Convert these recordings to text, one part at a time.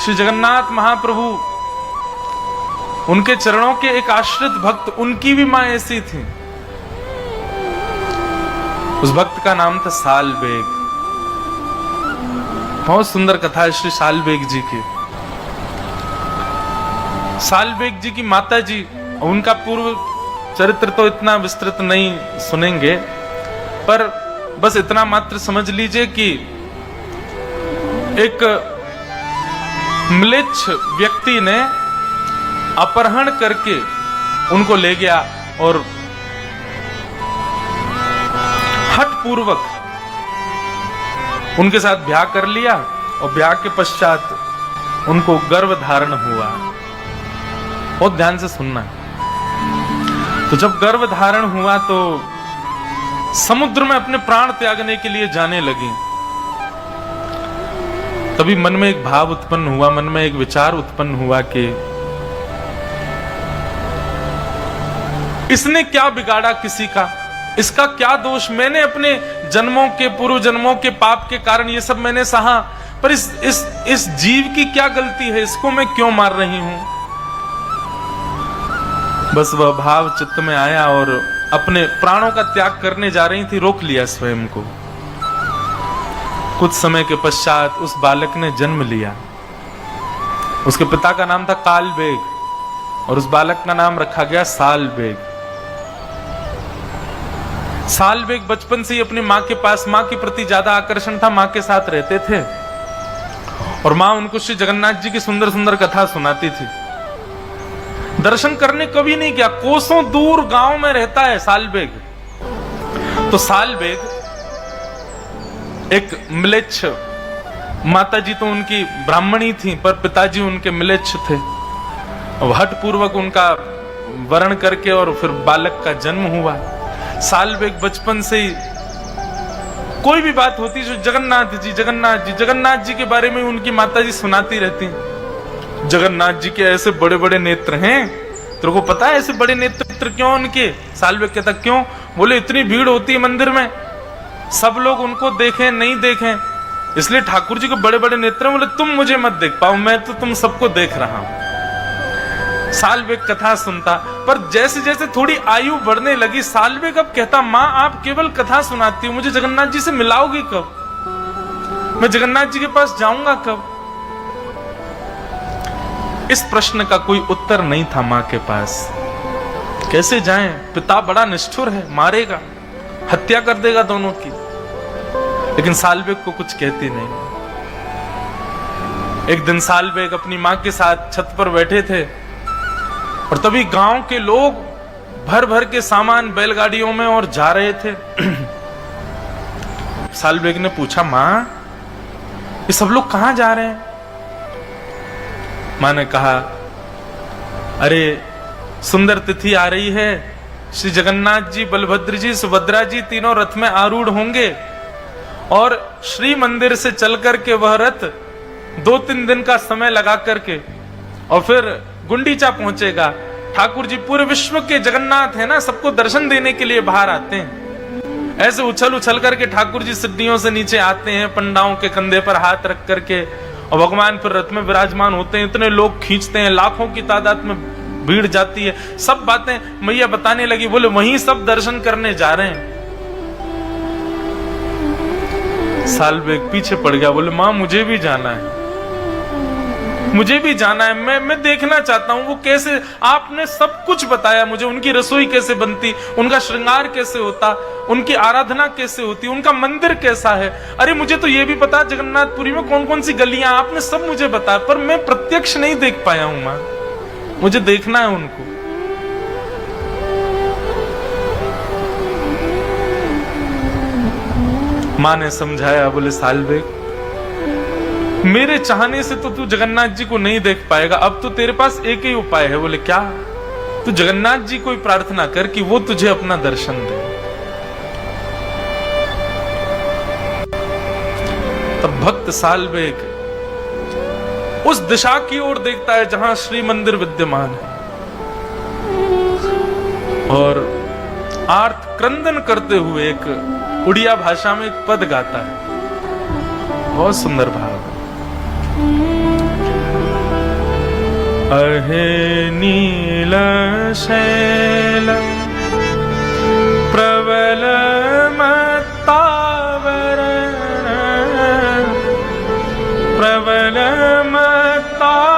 श्री जगन्नाथ महाप्रभु, उनके चरणों के एक आश्रित भक्त, उनकी भी मां ऐसी थी। उस भक्त का नाम था सालबेग। बहुत सुंदर कथा है श्री सालबेग जी की। सालबेग जी की माता जी, उनका पूर्व चरित्र तो इतना विस्तृत नहीं सुनेंगे, पर बस इतना मात्र समझ लीजिए कि एक म्लेच्छ व्यक्ति ने अपहरण करके उनको ले गया और हठपूर्वक उनके साथ ब्याह कर लिया, और ब्याह के पश्चात उनको गर्भ धारण हुआ। बहुत ध्यान से सुनना। तो जब गर्भ धारण हुआ तो समुद्र में अपने प्राण त्यागने के लिए जाने लगी। तभी मन में एक भाव उत्पन्न हुआ, मन में एक विचार उत्पन्न हुआ कि इसने क्या बिगाड़ा किसी का, इसका क्या दोष, मैंने अपने जन्मों के, पूर्व जन्मों के पाप के कारण ये सब मैंने सहा, पर इस जीव की क्या गलती है, इसको मैं क्यों मार रही हूं। बस वह भाव चित्त में आया और अपने प्राणों का त्याग करने जा रही थी, रोक लिया स्वयं को। कुछ समय के पश्चात उस बालक ने जन्म लिया। उसके पिता का नाम था कालबेग और उस बालक का नाम रखा गया सालबेग। सालबेग बचपन से ही अपनी मां के पास, मां के प्रति ज्यादा आकर्षण था, मां के साथ रहते थे और मां उनको श्री जगन्नाथ जी की सुंदर सुंदर कथा सुनाती थी। दर्शन करने कभी नहीं गया, कोसों दूर गांव में रहता है सालबेग। तो सालबेग एक म्लेच्छ, माताजी तो उनकी ब्राह्मणी थी पर पिताजी उनके म्लेच्छ थे। हठपूर्वक उनका वरण करके और फिर बालक का जन्म हुआ। सालबेग बचपन से ही कोई भी बात होती जो जगन्नाथ जी जगन्नाथ जी जगन्नाथ जी के बारे में उनकी माताजी सुनाती रहती। जगन्नाथ जी के ऐसे बड़े बड़े नेत्र हैं, तेरे को पता है ऐसे बड़े नेत्र क्यों उनके? सालबेग कहता क्यों? बोले इतनी भीड़ होती है मंदिर में, सब लोग उनको देखें नहीं देखें, इसलिए ठाकुर जी को बड़े बड़े नेत्र। बोले तुम मुझे मत देख पाओ, मैं तो तुम सबको देख रहा हूं। सालबेग कथा सुनता, पर जैसे जैसे थोड़ी आयु बढ़ने लगी सालबेग अब कहता मां आप केवल कथा सुनाती हो, मुझे जगन्नाथ जी से मिलाओगी कब, मैं जगन्नाथ जी के पास जाऊंगा कब? इस प्रश्न का कोई उत्तर नहीं था मां के पास। कैसे जाएं, पिता बड़ा निष्ठुर है, मारेगा, हत्या कर देगा दोनों की। लेकिन सालबेग को कुछ कहती नहीं। एक दिन सालबेग अपनी मां के साथ छत पर बैठे थे और तभी गांव के लोग भर भर के सामान बैलगाड़ियों में और जा रहे थे। सालबेग ने पूछा मां ये सब लोग कहां जा रहे हैं? मां ने कहा अरे सुंदर तिथि आ रही है, श्री जगन्नाथ जी, बलभद्र जी, सुभद्रा जी तीनों रथ में आरूढ़ होंगे और श्री मंदिर से चल करके वह रथ 2-3 दिन का समय लगा करके और फिर गुंडीचा पहुंचेगा। ठाकुर जी पूरे विश्व के जगन्नाथ है ना, सबको दर्शन देने के लिए बाहर आते हैं। ऐसे उछल उछल करके ठाकुर जी सीढ़ियों से नीचे आते हैं, पंडाओं के कंधे पर हाथ रख करके, और भगवान फिर रथ में विराजमान होते हैं। इतने लोग खींचते हैं, लाखों की तादाद में भीड़ जाती है। सब बातें मैया बताने लगी। बोले वहीं सब दर्शन करने जा रहे हैं। सालबेग पीछे पड़ गया, बोले मां मुझे भी जाना है, मुझे भी जाना है, मैं देखना चाहता हूं वो कैसे, आपने सब कुछ बताया मुझे, उनकी रसोई कैसे बनती, उनका श्रृंगार कैसे होता, उनकी आराधना कैसे होती, उनका मंदिर कैसा है। अरे मुझे तो ये भी पता जगन्नाथपुरी में कौन कौन सी गलियां, आपने सब मुझे बताया, पर मैं प्रत्यक्ष नहीं देख पाया हूं मां, मुझे देखना है उनको। मां ने समझाया, बोले सालबेग मेरे चाहने से तो तू जगन्नाथ जी को नहीं देख पाएगा, अब तो तेरे पास एक ही उपाय है। बोले क्या? तू जगन्नाथ जी को प्रार्थना कर कि वो तुझे अपना दर्शन दे। तब भक्त सालबेग उस दिशा की ओर देखता है जहां श्री मंदिर विद्यमान है और आर्त क्रंदन करते हुए एक उड़िया भाषा में एक पद गाता है। बहुत सुंदर भाव है। अहे नील शैल प्रबल मत्तावरण प्रबल मत्तावरण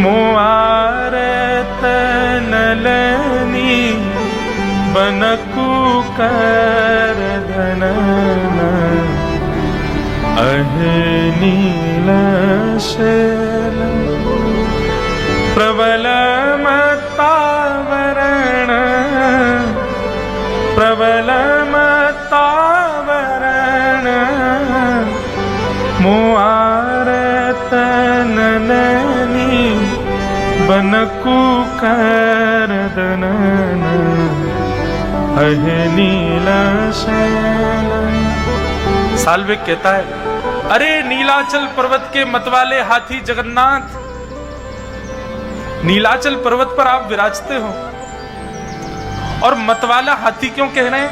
मुआरत नलनी बनकुकर धनन अहे नील शैल प्रबल मत्तावरण प्रबल मत्तावरण मुआरत नलनी बनकुकर धनन अहे नील शैल। साल्विक कहता है, अरे नीलाचल पर्वत के मतवाले हाथी जगन्नाथ, नीलाचल पर्वत पर आप विराजते हो। और मतवाला हाथी क्यों कह रहे हैं?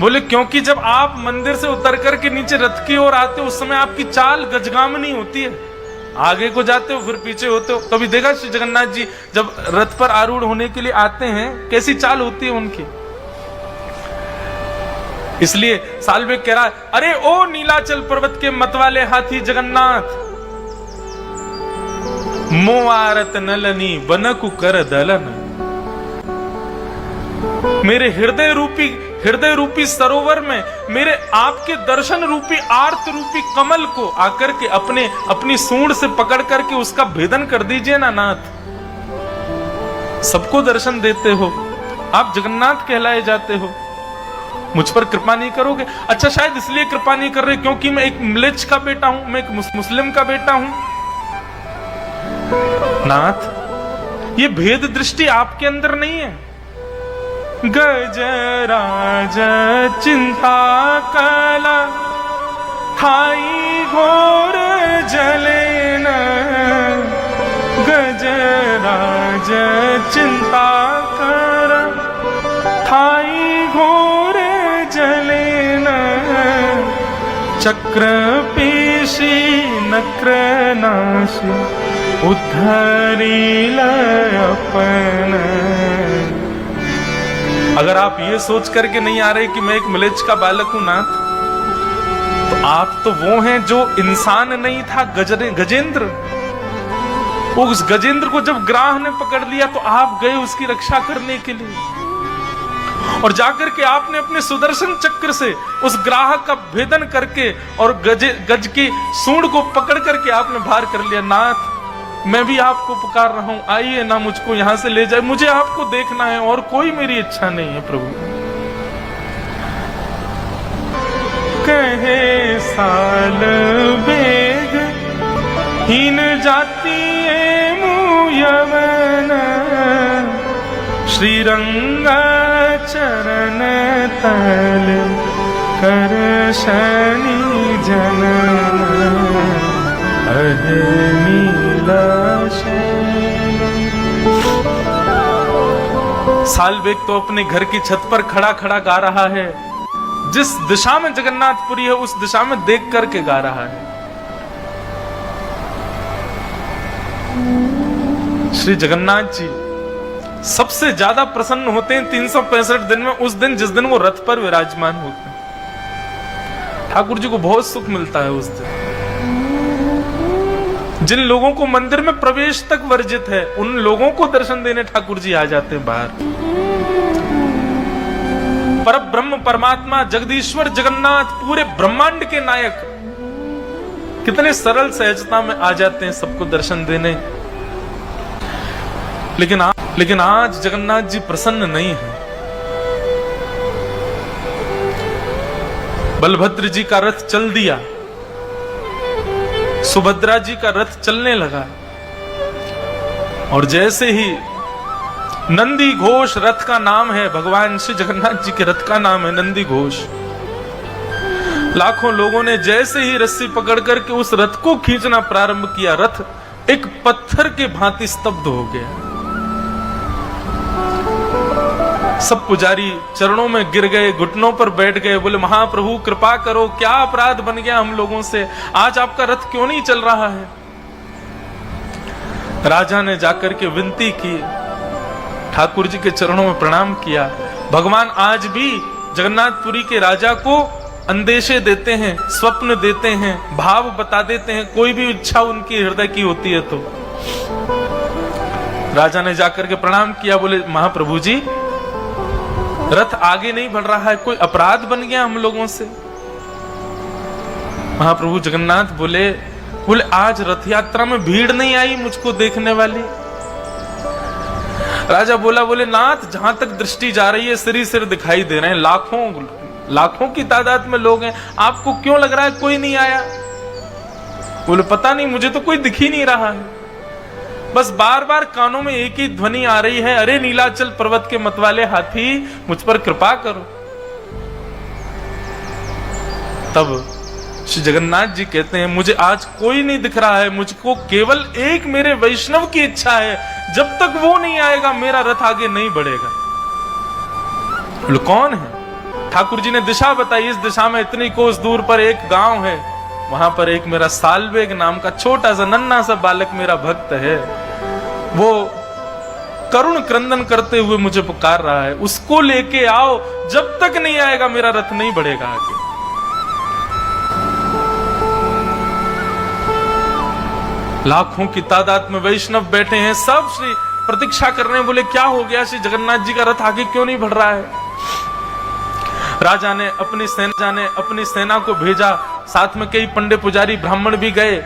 बोले क्योंकि जब आप मंदिर से उतर करके नीचे रथ की ओर आते हो उस समय आपकी चाल गजगामनी होती है, आगे को जाते हो फिर पीछे होते हो। कभी देखा श्री जगन्नाथ जी जब रथ पर आरूढ़ होने के लिए आते हैं कैसी चाल होती है उनकी। इसलिए साल्विक कह रहा है, अरे ओ नीलाचल पर्वत के मतवाले हाथी जगन्नाथ, मोआरत नलनी बनकु कर दलन, मेरे हृदय रूपी सरोवर में मेरे आपके दर्शन रूपी आर्त रूपी कमल को आकर के अपनी सूंड से पकड़ करके उसका भेदन कर दीजिए ना नाथ। सबको दर्शन देते हो, आप जगन्नाथ कहलाए जाते हो, मुझ पर कृपा नहीं करोगे? अच्छा शायद इसलिए कृपा नहीं कर रहे क्योंकि मैं एक म्लेच्छ का बेटा हूं, मैं एक मुस्लिम का बेटा हूं। नाथ, ये भेद दृष्टि आपके अंदर नहीं है। गजराज चिंता कला खाई घोर जलेन, गजराज चिंता कला खाई घोर जलेन, चक्र पेशी नक्र नाशी उद्धरील अपन। अगर आप ये सोच करके नहीं आ रहे कि मैं एक म्लेच्छ का बालक हूं नाथ, तो आप तो वो हैं जो इंसान नहीं था, गजेंद्र। उस गजेंद्र को जब ग्राह ने पकड़ लिया तो आप गए उसकी रक्षा करने के लिए, और जाकर के आपने अपने सुदर्शन चक्र से उस ग्राह का भेदन करके और गज की सूंड को पकड़ करके आपने बाहर कर लिया। नाथ, मैं भी आपको पुकार रहा हूं, आइए ना मुझको यहां से ले जाए, मुझे आपको देखना है और कोई मेरी इच्छा नहीं है प्रभु। कहे साल बेग हीन जाती मुयवन, श्रीरंग चरण तल कर शनि जनन, अहे नील शैल। साल्वेग तो अपने घर की छत पर खड़ा खड़ा गा रहा है, जिस दिशा में जगन्नाथपुरी है उस दिशा में देख करके गा रहा है। श्री जगन्नाथ जी सबसे ज्यादा प्रसन्न होते हैं 365 दिन में उस दिन जिस दिन वो रथ पर विराजमान होते हैं। ठाकुर जी को बहुत सुख मिलता है उस दिन। जिन लोगों को मंदिर में प्रवेश तक वर्जित है उन लोगों को दर्शन देने ठाकुर जी आ जाते हैं बाहर। पर ब्रह्म परमात्मा जगदीश्वर जगन्नाथ पूरे ब्रह्मांड के नायक कितने सरल सहजता में आ जाते हैं सबको दर्शन देने। लेकिन आज जगन्नाथ जी प्रसन्न नहीं है। बलभद्र जी का रथ चल दिया, सुभद्रा जी का रथ चलने लगा, और जैसे ही नंदी घोष रथ का नाम है, भगवान श्री जगन्नाथ जी के रथ का नाम है नंदी घोष। लाखों लोगों ने जैसे ही रस्सी पकड़ करके उस रथ को खींचना प्रारंभ किया, रथ एक पत्थर के भांति स्तब्ध हो गया। सब पुजारी चरणों में गिर गए, घुटनों पर बैठ गए, बोले महाप्रभु कृपा करो, क्या अपराध बन गया हम लोगों से, आज आपका रथ क्यों नहीं चल रहा है। राजा ने जाकर के विनती की, ठाकुर जी के चरणों में प्रणाम किया। भगवान आज भी जगन्नाथपुरी के राजा को अंदेशे देते हैं, स्वप्न देते हैं, भाव बता देते हैं, कोई भी इच्छा उनकी हृदय की होती है तो। राजा ने जाकर के प्रणाम किया, बोले महाप्रभु जी रथ आगे नहीं बढ़ रहा है, कोई अपराध बन गया हम लोगों से। महाप्रभु जगन्नाथ बोले आज रथ यात्रा में भीड़ नहीं आई मुझको देखने वाली। राजा बोले नाथ जहां तक दृष्टि जा रही है सिर सिर दिखाई दे रहे हैं, लाखों की तादाद में लोग हैं, आपको क्यों लग रहा है कोई नहीं आया। बोले पता नहीं, मुझे तो कोई दिख ही नहीं रहा है, बस बार बार कानों में एक ही ध्वनि आ रही है, अरे नीलाचल पर्वत के मतवाले हाथी मुझ पर कृपा करो। तब श्री जगन्नाथ जी कहते हैं मुझे आज कोई नहीं दिख रहा है, मुझको केवल एक मेरे वैष्णव की इच्छा है, जब तक वो नहीं आएगा मेरा रथ आगे नहीं बढ़ेगा। बोले कौन है। ठाकुर जी ने दिशा बताई, इस दिशा में इतनी कोस दूर पर एक गांव है, वहां पर एक मेरा सालवेग नाम का छोटा सा नन्हा सा बालक मेरा भक्त है, वो करुण क्रंदन करते हुए मुझे पुकार रहा है, उसको लेके आओ, जब तक नहीं आएगा मेरा रथ नहीं बढ़ेगा आगे। लाखों की तादाद में वैष्णव बैठे हैं, सब श्री प्रतीक्षा कर रहे हैं, बोले क्या हो गया, श्री जगन्नाथ जी का रथ आगे क्यों नहीं बढ़ रहा है। राजा ने अपनी सेना को भेजा, साथ में कई पंडे पुजारी ब्राह्मण भी गए,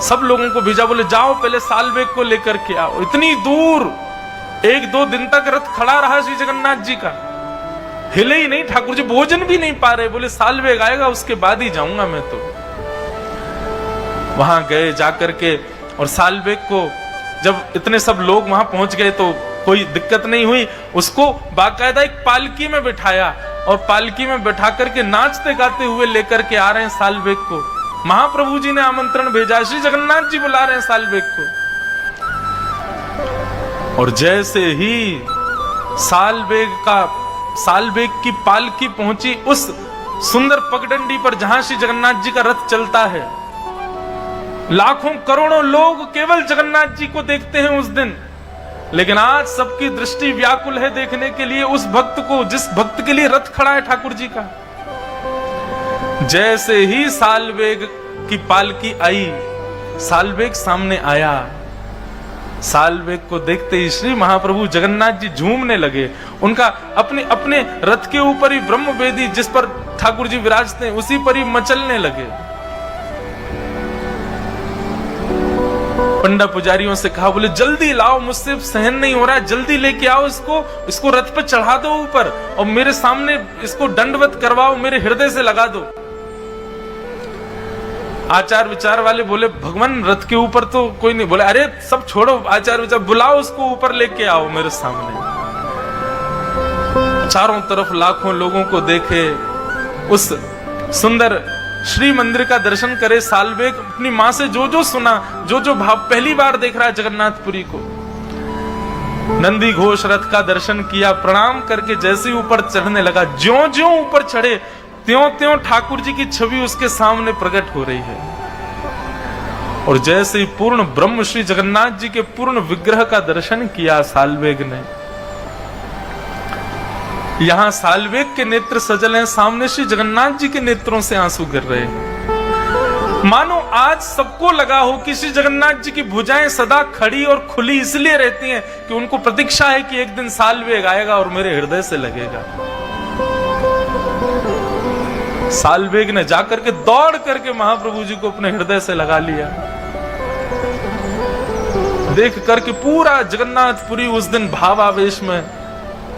सब लोगों को भेजा, बोले जाओ पहले सालवेग को लेकर के आओ। इतनी दूर 1-2 दिन तक रथ खड़ा रहा श्री जगन्नाथ जी का, हिले ही नहीं, ठाकुर जी भोजन भी नहीं पा रहे, बोले सालवेग आएगा उसके बाद ही जाऊंगा मैं तो। वहां गए जाकर के, और सालवेग को जब इतने सब लोग वहां पहुंच गए तो कोई दिक्कत नहीं हुई, उसको बाकायदा एक पालकी में बिठाया, और पालकी में बैठा करके नाचते गाते हुए लेकर के आ रहे हैं सालवेग को। महाप्रभु जी ने आमंत्रण भेजा, श्री जगन्नाथ जी बुला रहे हैं सालवेग को। और जैसे ही सालवेग की पालकी पहुंची उस सुंदर पगडंडी पर जहां श्री जगन्नाथ जी का रथ चलता है, लाखों करोड़ों लोग केवल जगन्नाथ जी को देखते हैं उस दिन, लेकिन आज सबकी दृष्टि व्याकुल है देखने के लिए उस भक्त को, जिस भक्त के लिए रथ खड़ा है ठाकुर जी का। जैसे ही सालवेग की पालकी आई, सालवेग सामने आया, सालवेग को देखते ही श्री महाप्रभु जगन्नाथ जी झूमने लगे। उनका अपने अपने रथ के ऊपर ही ब्रह्म वेदी जिस पर ठाकुर जी विराजते हैं उसी पर ही मचलने लगे। पंडा पुजारियों से कहा, बोले जल्दी लाओ, मुझसे सहन नहीं हो रहा है, जल्दी लेके आओ इसको रथ पे चढ़ा दो ऊपर, और मेरे सामने इसको दंडवत करवाओ, मेरे हृदय से लगा दो। आचार विचार वाले बोले भगवान रथ के ऊपर तो कोई नहीं। बोले अरे सब छोड़ो आचार विचार, बुलाओ उसको ऊपर लेके आओ मेरे सामने। चारों तरफ लाखों लोगों को देखे, उस सुंदर श्री मंदिर का दर्शन करे सालवेग, अपनी मां से जो जो सुना, जो जो भाव, पहली बार देख रहा है जगन्नाथपुरी को। नंदी घोष रथ का दर्शन किया, प्रणाम करके जैसे ही ऊपर चढ़ने लगा, ज्यों ज्यों ऊपर चढ़े त्यों त्यों ठाकुर जी की छवि उसके सामने प्रकट हो रही है। और जैसे ही पूर्ण ब्रह्म श्री जगन्नाथ जी के पूर्ण विग्रह का दर्शन किया सालवेग ने, यहां सालवेग के नेत्र सजल हैं, सामने श्री जगन्नाथ जी के नेत्रों से आंसू गिर रहे हैं। मानो आज सबको लगा हो कि श्री जगन्नाथ जी की भुजाएं सदा खड़ी और खुली इसलिए रहती हैं कि उनको प्रतीक्षा है कि एक दिन सालवेग आएगा और मेरे हृदय से लगेगा। सालवेग ने जाकर के दौड़ करके महाप्रभु जी को अपने हृदय से लगा लिया। देख करके पूरा जगन्नाथपुरी उस दिन भावावेश में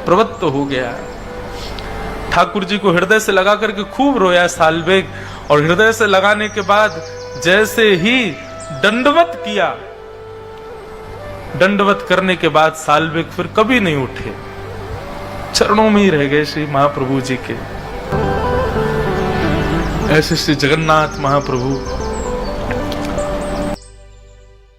प्रवृत्त हो गया। ठाकुर जी को हृदय से लगा करके खूब रोया सालवेग, और हृदय से लगाने के बाद जैसे ही दंडवत किया, दंडवत करने के बाद सालवेग फिर कभी नहीं उठे, चरणों में ही रह गए श्री महाप्रभु जी के। ऐसे श्री जगन्नाथ महाप्रभु